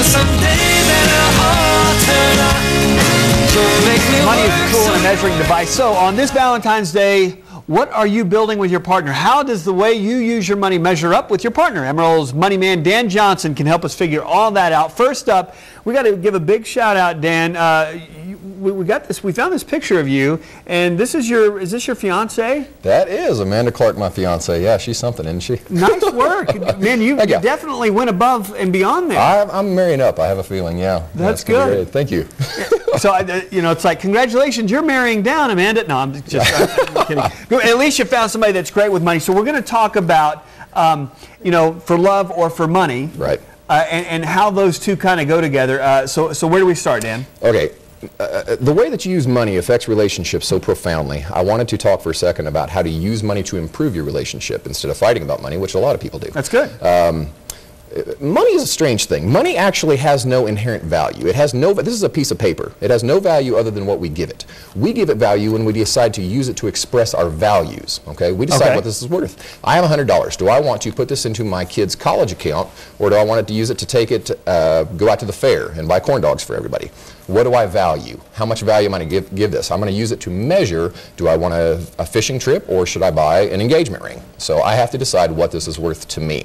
someday that'll all turn up. You'll make me Money is a tool and a measuring device. So on this Valentine's Day, what are you building with your partner? How does the way you use your money measure up with your partner? Emeril's money man, Dan Johnson, can help us figure all that out. First up, we got to give a big shout out, Dan. We got this. We found this picture of you, and this is your. Is this your fiance? That is Amanda Clark, my fiance. Yeah, she's something, isn't she? Nice work, man. You definitely went above and beyond there. I'm marrying up. I have a feeling. Yeah, that's good. Thank you. So you know, it's like, congratulations, you're marrying down, Amanda. No, I'm just I'm kidding. At least you found somebody that's great with money. So we're going to talk about, you know, for love or for money, right? And how those two kind of go together. So where do we start, Dan? Okay. The way that you use money affects relationships so profoundly. I wanted to talk for a second about how to use money to improve your relationship instead of fighting about money, which a lot of people do. That's good. Money is a strange thing. Money actually has no inherent value. It has no. This is a piece of paper. It has no value other than what we give it. We give it value when we decide to use it to express our values. Okay, we decide what this is worth. I have $100. Do I want to put this into my kid's college account, or do I want to use it to take it, go out to the fair and buy corn dogs for everybody? What do I value? How much value am I going to give this? I'm going to use it to measure, do I want a fishing trip, or should I buy an engagement ring? So I have to decide what this is worth to me.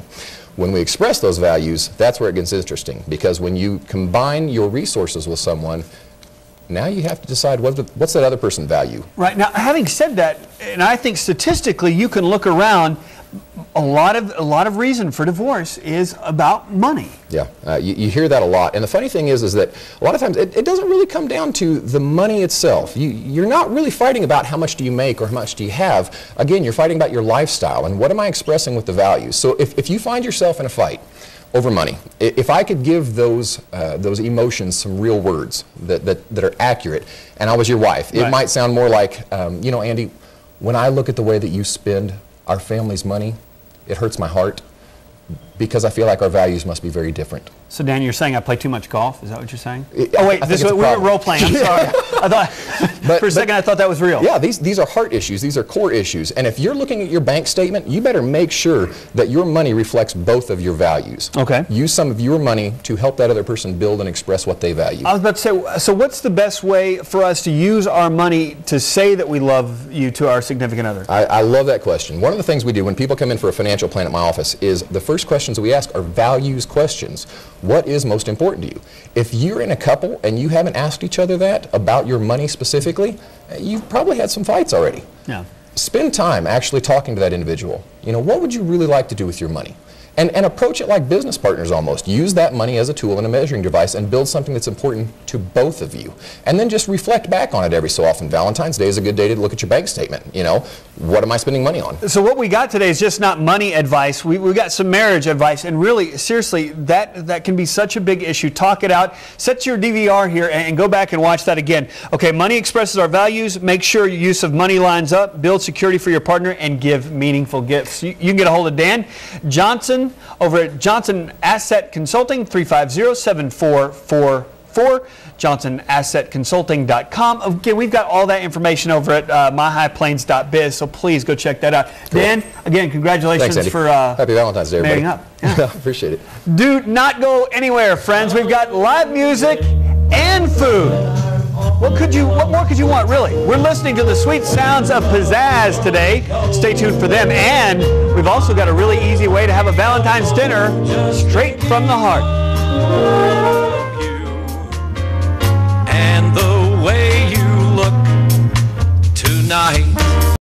When we express those values, that's where it gets interesting, because when you combine your resources with someone, now you have to decide what's that other person value. Right. Now, having said that, and I think statistically you can look around, a lot of reason for divorce is about money. Yeah, you hear that a lot. And the funny thing is that a lot of times it doesn't really come down to the money itself. You're not really fighting about how much do you make or how much do you have. Again, you're fighting about your lifestyle and what am I expressing with the values. So if you find yourself in a fight over money, if I could give those emotions some real words that are accurate, and I was your wife, it might sound more like, you know, Andy, when I look at the way that you spend our family's money, it hurts my heart because I feel like our values must be very different. So Dan, you're saying I play too much golf? Is that what you're saying? Oh wait, we were role playing. I'm sorry. I thought for a second I thought that was real. Yeah, these are heart issues. These are core issues. And if you're looking at your bank statement, you better make sure that your money reflects both of your values. Okay. Use some of your money to help that other person build and express what they value. I was about to say, so what's the best way for us to use our money to say that we love you to our significant other? I love that question. One of the things we do when people come in for a financial plan at my office is the first questions we ask are values questions. What is most important to you? If you're in a couple and you haven't asked each other that about your money specifically, you've probably had some fights already. Yeah. Spend time actually talking to that individual. You know, what would you really like to do with your money? And approach it like business partners almost. Use that money as a tool and a measuring device and build something that's important to both of you. And then just reflect back on it every so often. Valentine's Day is a good day to look at your bank statement. You know, what am I spending money on? So what we got today is just not money advice. We got some marriage advice, and really, seriously, that can be such a big issue. Talk it out. Set your DVR here and go back and watch that again. Okay, money expresses our values. Make sure your use of money lines up. Build security for your partner and give meaningful gifts. You can get a hold of Dan Johnson over at Johnson Asset Consulting, 350-7444, johnsonassetconsulting.com. Again, we've got all that information over at myhighplains.biz, so please go check that out. Cool. Dan, again, congratulations. Thanks, for Happy Valentine's Day, everybody. Marrying up. Yeah. Appreciate it. Do not go anywhere, friends. We've got live music and food. What more could you want, really? We're listening to the sweet sounds of Pizzazz today. Stay tuned for them. And we've also got a really easy way to have a Valentine's dinner straight from the heart.